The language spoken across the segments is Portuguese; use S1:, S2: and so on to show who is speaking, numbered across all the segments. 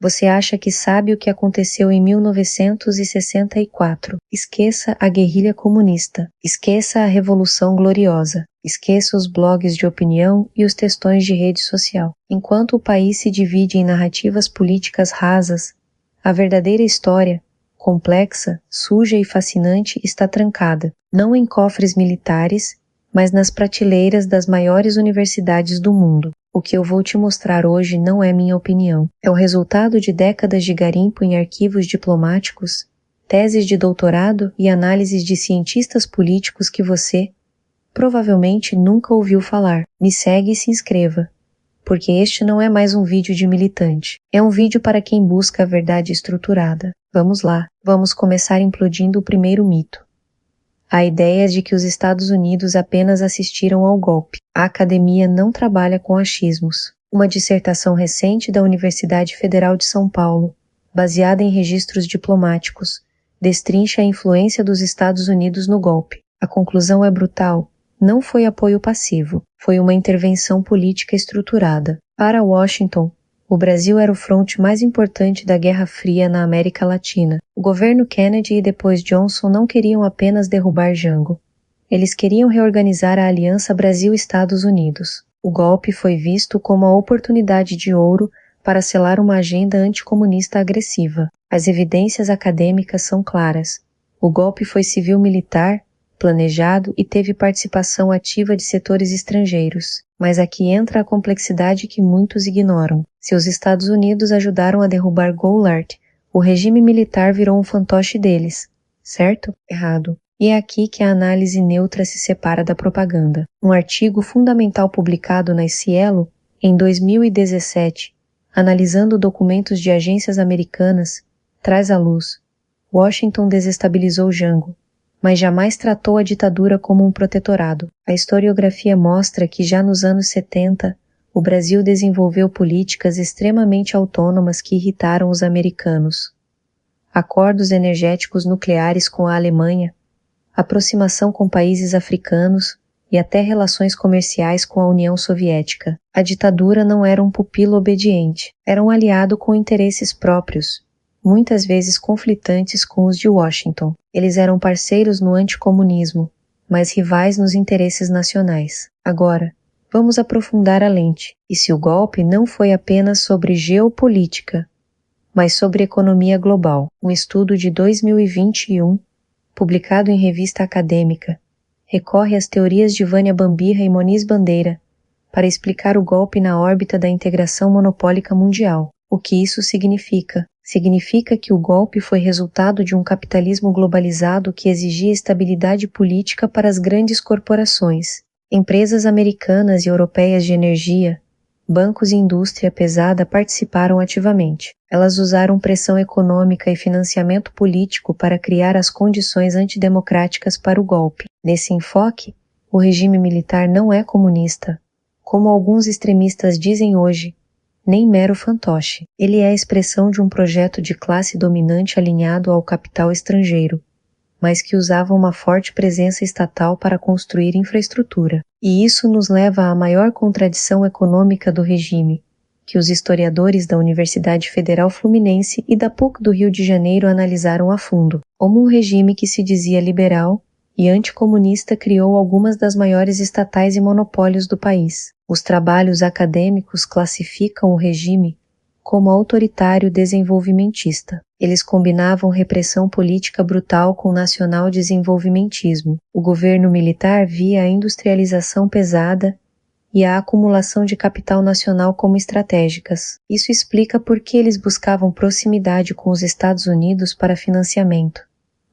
S1: Você acha que sabe o que aconteceu em 1964. Esqueça a guerrilha comunista. Esqueça a Revolução Gloriosa. Esqueça os blogs de opinião e os textões de rede social. Enquanto o país se divide em narrativas políticas rasas, a verdadeira história, complexa, suja e fascinante, está trancada, não em cofres militares, mas nas prateleiras das maiores universidades do mundo. O que eu vou te mostrar hoje não é minha opinião. É o resultado de décadas de garimpo em arquivos diplomáticos, teses de doutorado e análises de cientistas políticos que você, provavelmente, nunca ouviu falar. Me segue e se inscreva, porque este não é mais um vídeo de militante. É um vídeo para quem busca a verdade estruturada. Vamos lá, vamos começar implodindo o primeiro mito. A ideia de que os Estados Unidos apenas assistiram ao golpe. A academia não trabalha com achismos. Uma dissertação recente da Universidade Federal de São Paulo, baseada em registros diplomáticos, destrincha a influência dos Estados Unidos no golpe. A conclusão é brutal. Não foi apoio passivo, foi uma intervenção política estruturada. Para Washington, o Brasil era o fronte mais importante da Guerra Fria na América Latina. O governo Kennedy e depois Johnson não queriam apenas derrubar Jango. Eles queriam reorganizar a Aliança Brasil-Estados Unidos. O golpe foi visto como a oportunidade de ouro para selar uma agenda anticomunista agressiva. As evidências acadêmicas são claras. O golpe foi civil-militar, planejado e teve participação ativa de setores estrangeiros. Mas aqui entra a complexidade que muitos ignoram. Se os Estados Unidos ajudaram a derrubar Goulart, o regime militar virou um fantoche deles. Certo? Errado. E é aqui que a análise neutra se separa da propaganda. Um artigo fundamental publicado na Cielo, em 2017, analisando documentos de agências americanas, traz à luz: Washington desestabilizou Jango, mas jamais tratou a ditadura como um protetorado. A historiografia mostra que já nos anos 70, o Brasil desenvolveu políticas extremamente autônomas que irritaram os americanos. Acordos energéticos nucleares com a Alemanha, aproximação com países africanos e até relações comerciais com a União Soviética. A ditadura não era um pupilo obediente, era um aliado com interesses próprios, muitas vezes conflitantes com os de Washington. Eles eram parceiros no anticomunismo, mas rivais nos interesses nacionais. Agora, vamos aprofundar a lente. E se o golpe não foi apenas sobre geopolítica, mas sobre economia global? Um estudo de 2021, publicado em revista acadêmica, recorre às teorias de Vânia Bambirra e Moniz Bandeira para explicar o golpe na órbita da integração monopólica mundial. O que isso significa? Significa que o golpe foi resultado de um capitalismo globalizado que exigia estabilidade política para as grandes corporações. Empresas americanas e europeias de energia, bancos e indústria pesada participaram ativamente. Elas usaram pressão econômica e financiamento político para criar as condições antidemocráticas para o golpe. Nesse enfoque, o regime militar não é comunista, como alguns extremistas dizem hoje, nem mero fantoche. Ele é a expressão de um projeto de classe dominante alinhado ao capital estrangeiro, mas que usava uma forte presença estatal para construir infraestrutura. E isso nos leva à maior contradição econômica do regime, que os historiadores da Universidade Federal Fluminense e da PUC do Rio de Janeiro analisaram a fundo. Como um regime que se dizia liberal e anticomunista criou algumas das maiores estatais e monopólios do país. Os trabalhos acadêmicos classificam o regime como autoritário desenvolvimentista. Eles combinavam repressão política brutal com nacional desenvolvimentismo. O governo militar via a industrialização pesada e a acumulação de capital nacional como estratégicas. Isso explica por que eles buscavam proximidade com os Estados Unidos para financiamento,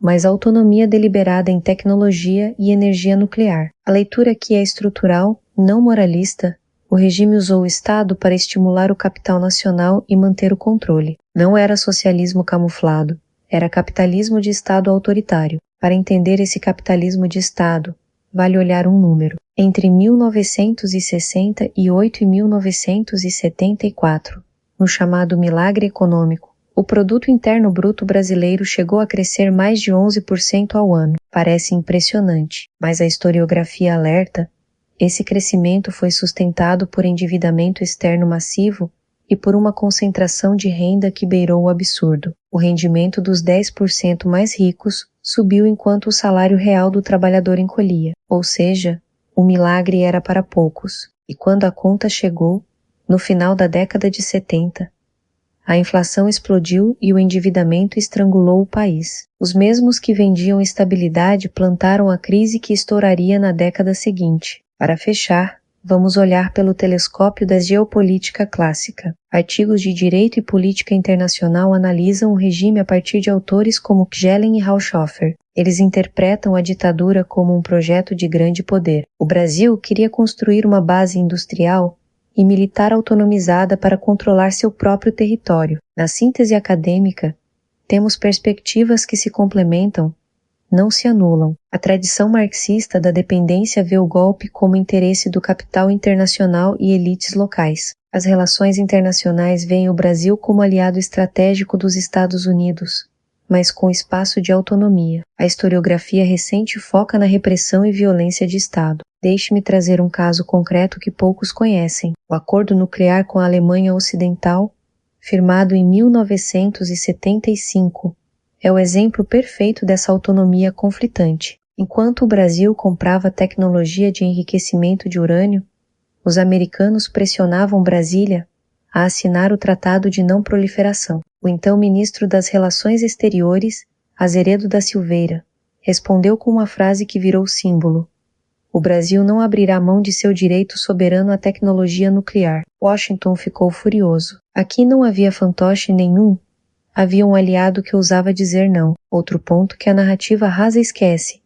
S1: mas autonomia deliberada em tecnologia e energia nuclear. A leitura aqui é estrutural, não moralista. O regime usou o Estado para estimular o capital nacional e manter o controle. Não era socialismo camuflado, era capitalismo de Estado autoritário. Para entender esse capitalismo de Estado, vale olhar um número. Entre 1968 e 1974, no chamado milagre econômico, o produto interno bruto brasileiro chegou a crescer mais de 11% ao ano. Parece impressionante, mas a historiografia alerta: esse crescimento foi sustentado por endividamento externo massivo e por uma concentração de renda que beirou o absurdo. O rendimento dos 10% mais ricos subiu enquanto o salário real do trabalhador encolhia, ou seja, o milagre era para poucos. E quando a conta chegou, no final da década de 70, a inflação explodiu e o endividamento estrangulou o país. Os mesmos que vendiam estabilidade plantaram a crise que estouraria na década seguinte. Para fechar, vamos olhar pelo telescópio da geopolítica clássica. Artigos de direito e política internacional analisam o regime a partir de autores como Schelling e Haushofer. Eles interpretam a ditadura como um projeto de grande poder. O Brasil queria construir uma base industrial e militar autonomizada para controlar seu próprio território. Na síntese acadêmica, temos perspectivas que se complementam, não se anulam. A tradição marxista da dependência vê o golpe como interesse do capital internacional e elites locais. As relações internacionais veem o Brasil como aliado estratégico dos Estados Unidos, mas com espaço de autonomia. A historiografia recente foca na repressão e violência de Estado. Deixe-me trazer um caso concreto que poucos conhecem. O acordo nuclear com a Alemanha Ocidental, firmado em 1975, é o exemplo perfeito dessa autonomia conflitante. Enquanto o Brasil comprava tecnologia de enriquecimento de urânio, os americanos pressionavam Brasília a assinar o Tratado de Não Proliferação. O então ministro das Relações Exteriores, Azeredo da Silveira, respondeu com uma frase que virou símbolo: "O Brasil não abrirá mão de seu direito soberano à tecnologia nuclear." Washington ficou furioso. Aqui não havia fantoche nenhum, havia um aliado que ousava dizer não. Outro ponto que a narrativa rasa esquece: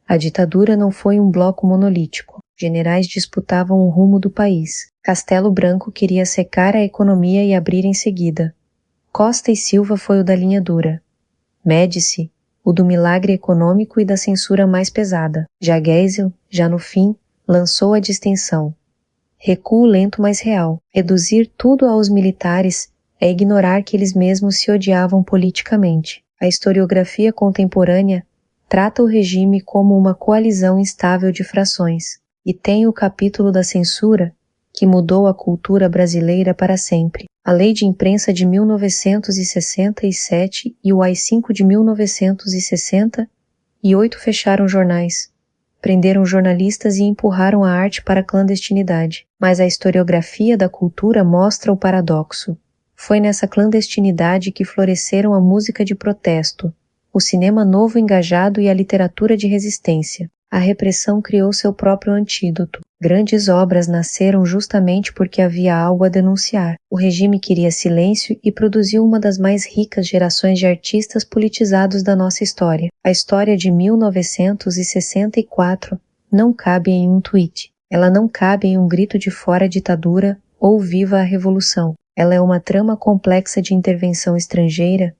S1: a ditadura não foi um bloco monolítico. Generais disputavam o rumo do país. Castelo Branco queria secar a economia e abrir em seguida. Costa e Silva foi o da linha dura. Médici, o do milagre econômico e da censura mais pesada. Já Geisel, já no fim, lançou a distensão. Recuo lento mas real. Reduzir tudo aos militares é ignorar que eles mesmos se odiavam politicamente. A historiografia contemporânea trata o regime como uma coalizão instável de frações, e tem o capítulo da censura, que mudou a cultura brasileira para sempre. A Lei de Imprensa de 1967 e o AI-5 de 1968 fecharam jornais, prenderam jornalistas e empurraram a arte para a clandestinidade. Mas a historiografia da cultura mostra o paradoxo. Foi nessa clandestinidade que floresceram a música de protesto, o cinema novo engajado e a literatura de resistência. A repressão criou seu próprio antídoto. Grandes obras nasceram justamente porque havia algo a denunciar. O regime queria silêncio e produziu uma das mais ricas gerações de artistas politizados da nossa história. A história de 1964 não cabe em um tweet. Ela não cabe em um grito de fora a ditadura ou viva a revolução. Ela é uma trama complexa de intervenção estrangeira,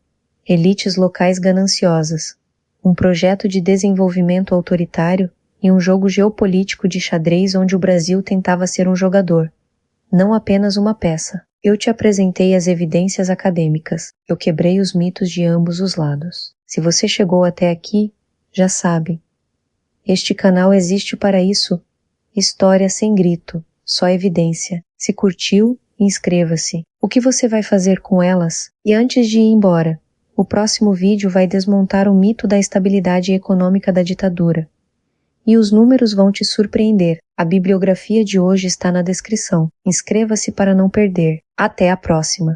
S1: elites locais gananciosas, um projeto de desenvolvimento autoritário e um jogo geopolítico de xadrez onde o Brasil tentava ser um jogador, não apenas uma peça. Eu te apresentei as evidências acadêmicas. Eu quebrei os mitos de ambos os lados. Se você chegou até aqui, já sabe. Este canal existe para isso. História sem grito, só evidência. Se curtiu, inscreva-se. O que você vai fazer com elas? E antes de ir embora, o próximo vídeo vai desmontar o mito da estabilidade econômica da ditadura. E os números vão te surpreender. A bibliografia de hoje está na descrição. Inscreva-se para não perder. Até a próxima!